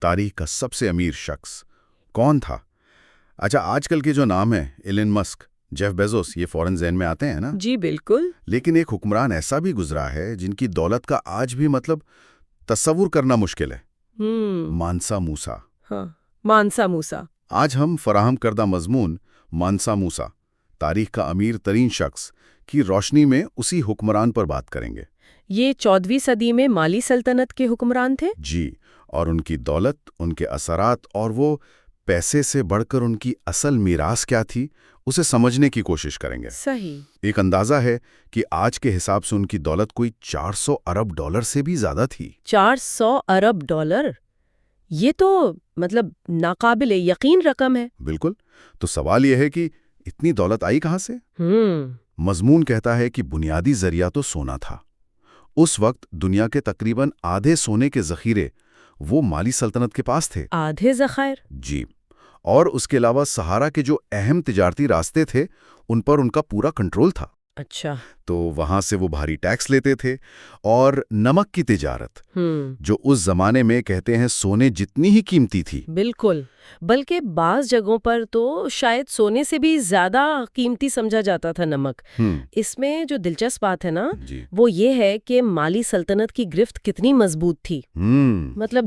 تاریخ کا سب سے امیر شخص کون تھا؟ اچھا، آج کل کے جو نام ہیں ایلن مسک، جیف بیزوس، یہ فوراً ذہن میں آتے ہیں نا؟ جی بالکل. لیکن ایک حکمران ایسا بھی گزرا ہے جن کی دولت کا آج بھی تصور کرنا مشکل ہے. مانسا موسا. ہاں، مانسا موسا. آج ہم فراہم کردہ مضمون مانسا موسا، تاریخ کا امیر ترین شخص، کی روشنی میں اسی حکمران پر بات کریں گے. یہ 14ویں صدی میں مالی سلطنت کے حکمران تھے. جی، اور ان کی دولت، ان کے اثرات اور وہ پیسے سے بڑھ کر ان کی اصل میراث کیا تھی، اسے سمجھنے کی کوشش کریں گے. صحیح. ایک اندازہ ہے کہ آج کے حساب سے ان کی دولت کوئی 400 ارب ڈالر سے بھی زیادہ تھی. 400 ارب ڈالر؟ یہ تو ناقابل یقین رقم ہے. بالکل. تو سوال یہ ہے کہ اتنی دولت آئی کہاں سے؟ مضمون کہتا ہے کہ بنیادی ذریعہ تو سونا تھا. اس وقت دنیا کے تقریباً آدھے سونے کے ذخیرے وہ مالی سلطنت کے پاس تھے. آدھے ذخائر؟ جی. اور اس کے علاوہ سہارا کے جو اہم تجارتی راستے تھے ان پر ان کا پورا کنٹرول تھا. اچھا. تو وہاں سے وہ بھاری ٹیکس لیتے تھے. اور نمک کی تجارت، جو اس زمانے میں کہتے ہیں سونے جتنی ہی قیمتی تھی. بالکل. بلکہ بعض جگہوں پر تو شاید سونے سے بھی زیادہ قیمتی سمجھا جاتا تھا نمک. اس میں جو دلچسپ بات ہے نا، وہ یہ ہے کہ مالی سلطنت کی گرفت کتنی مضبوط تھی.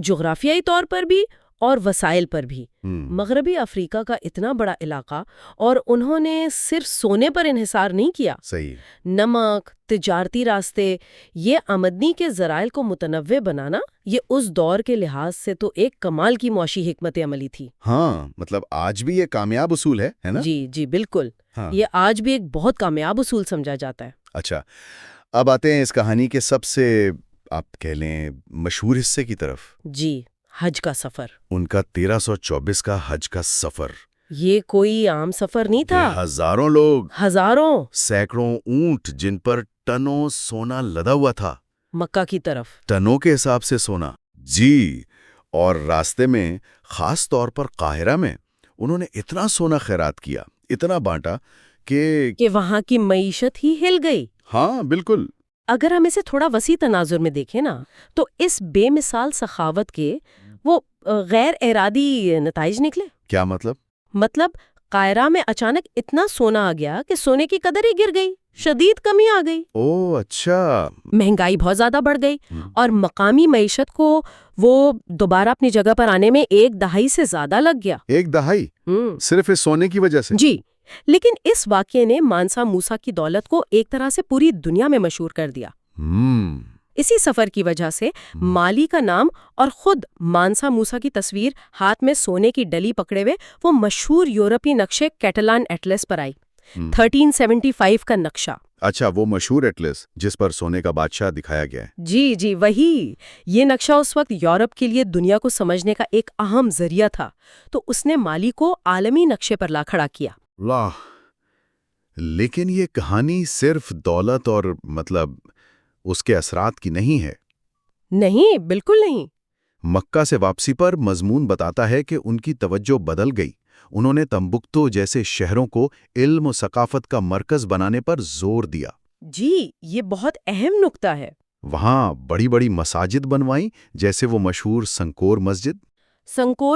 جغرافیائی طور پر بھی اور وسائل پر بھی. مغربی افریقہ کا اتنا بڑا علاقہ، اور انہوں نے صرف سونے پر انحصار نہیں کیا. صحیح. نمک، تجارتی راستے، یہ آمدنی کے ذرائع کو متنوع بنانا، یہ اس دور کے لحاظ سے تو ایک کمال کی معاشی حکمت عملی تھی. ہاں، آج بھی یہ کامیاب اصول ہے نا؟ جی بالکل. یہ آج بھی ایک بہت کامیاب اصول سمجھا جاتا ہے. اچھا، اب آتے ہیں اس کہانی کے سب سے آپ کہہ لیں مشہور حصے کی طرف. جی، حج کا سفر. ان کا 1324 کا حج کا سفر. یہ کوئی عام سفر نہیں تھا. ہزاروں لوگ، ہزاروں، سینکڑوں اونٹ جن پر ٹنوں سونا لدا ہوا تھا. مکہ کی طرف. ٹنوں کے حساب سے سونا. جی. اور راستے میں، خاص طور پر قاہرہ میں، انہوں نے اتنا سونا خیرات کیا، اتنا بانٹا کہ وہاں کی معیشت ہی ہل گئی. ہاں بالکل. اگر ہم اسے تھوڑا وسیع تناظر میں دیکھیں نا، تو اس بے مثال سخاوت کے وہ غیر ارادی نتائج نکلے. کیا مطلب؟ قاہرہ میں اچانک اتنا سونا آ گیا کہ سونے کی قدر ہی گر گئی، شدید کمی آ گئی. اوہ اچھا. مہنگائی بہت زیادہ بڑھ گئی، اور مقامی معیشت کو وہ دوبارہ اپنی جگہ پر آنے میں 1 دہائی سے زیادہ لگ گیا. 1 دہائی؟ صرف اس سونے کی وجہ سے؟ جی. لیکن اس واقعے نے مانسا موسا کی دولت کو ایک طرح سے پوری دنیا میں مشہور کر دیا. اسی سفر کی وجہ سے مالی کا نام اور خود مانسا موسا کی تصویر ہاتھ میں سونے کی ڈلی پکڑے ہوئے وہ مشہور یورپی نقشے کیٹالان ایٹلس پر آئی. 1375 کا نقشہ. اچھا، وہ مشہور ایٹلس جس پر سونے کا بادشاہ دکھایا گیا ہے. جی وہی. یہ نقشہ اس وقت یورپ کے لیے دنیا کو سمجھنے کا ایک اہم ذریعہ تھا، تو اس نے مالی کو عالمی نقشے پر لا کھڑا کیا. لیکن یہ کہانی صرف دولت اور اس کے اثرات کی نہیں ہے. نہیں، بالکل نہیں. مکہ سے واپسی پر مضمون بتاتا ہے کہ ان کی توجہ بدل گئی. انہوں نے تمبکتو جیسے شہروں کو علم و ثقافت کا مرکز بنانے پر زور دیا. جی، یہ بہت اہم نکتہ ہے. وہاں بڑی بڑی مساجد بنوائیں، جیسے وہ مشہور سنکور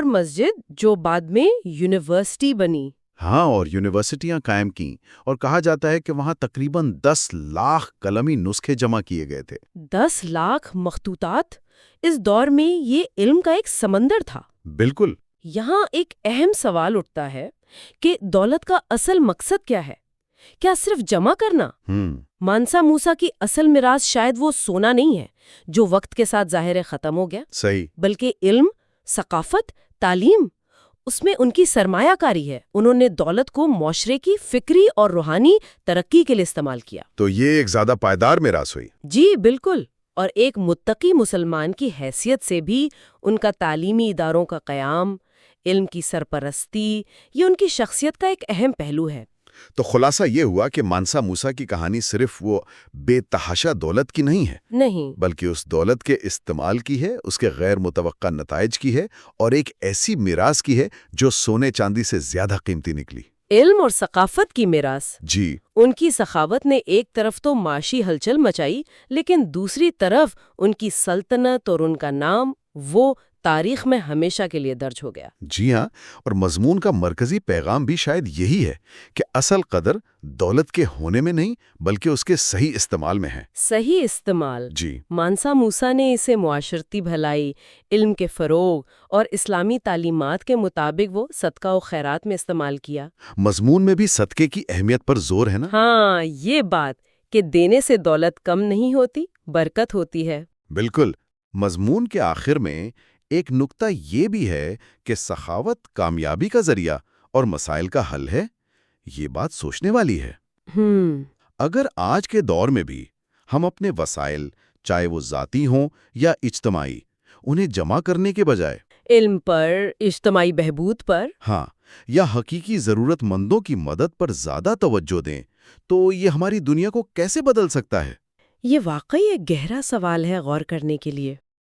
مسجد جو بعد میں یونیورسٹی بنی. ہاں، اور یونیورسٹیاں قائم کیں، اور کہا جاتا ہے کہ وہاں تقریباً 10 لاکھ قلمی نسخے جمع کیے گئے تھے. 10 لاکھ مخطوطات؟ اس دور میں یہ علم کا ایک سمندر تھا. بالکل. یہاں ایک اہم سوال اٹھتا ہے کہ دولت کا اصل مقصد کیا ہے؟ کیا صرف جمع کرنا؟ مانسا موسا کی اصل میراث شاید وہ سونا نہیں ہے جو وقت کے ساتھ ظاہر ختم ہو گیا. صحیح. بلکہ علم، ثقافت، تعلیم، اس میں ان کی سرمایہ کاری ہے. انہوں نے دولت کو معاشرے کی فکری اور روحانی ترقی کے لیے استعمال کیا. تو یہ ایک زیادہ پائیدار میراث ہوئی. جی بالکل. اور ایک متقی مسلمان کی حیثیت سے بھی ان کا تعلیمی اداروں کا قیام، علم کی سرپرستی، یہ ان کی شخصیت کا ایک اہم پہلو ہے. تو خلاصہ یہ ہوا کہ مانسا موسا کی کہانی صرف وہ بے تحاشا دولت کی نہیں، بلکہ اس دولت کے استعمال کی ہے، اس کے غیر متوقع نتائج کی ہے، اور ایک ایسی میراث کی ہے جو سونے چاندی سے زیادہ قیمتی نکلی. علم اور ثقافت کی میراث. جی. ان کی سخاوت نے ایک طرف تو معاشی ہلچل مچائی، لیکن دوسری طرف ان کی سلطنت اور ان کا نام وہ تاریخ میں ہمیشہ کے لیے درج ہو گیا۔ جی ہاں، اور مضمون کا مرکزی پیغام بھی شاید یہی ہے کہ اصل قدر دولت کے ہونے میں نہیں بلکہ اس کے صحیح استعمال میں ہے۔ صحیح استعمال۔ جی، مانسا موسیٰ نے اسے معاشرتی بھلائی، علم کے فروغ اور اسلامی تعلیمات کے مطابق وہ صدقہ و خیرات میں استعمال کیا۔ مضمون میں بھی صدقے کی اہمیت پر زور ہے نا؟ ہاں، یہ بات کہ دینے سے دولت کم نہیں ہوتی، برکت ہوتی ہے۔ بالکل۔ مضمون کے آخر میں ایک نکتہ یہ بھی ہے کہ سخاوت کامیابی کا ذریعہ اور مسائل کا حل ہے۔ یہ بات سوچنے والی ہے۔ اگر آج کے دور میں بھی ہم اپنے وسائل، چاہے وہ ذاتی ہوں یا اجتماعی، انہیں جمع کرنے کے بجائے علم پر، اجتماعی بہبود پر، ہاں، یا حقیقی ضرورت مندوں کی مدد پر زیادہ توجہ دیں تو یہ ہماری دنیا کو کیسے بدل سکتا ہے؟ یہ واقعی ایک گہرا سوال ہے غور کرنے کے لیے۔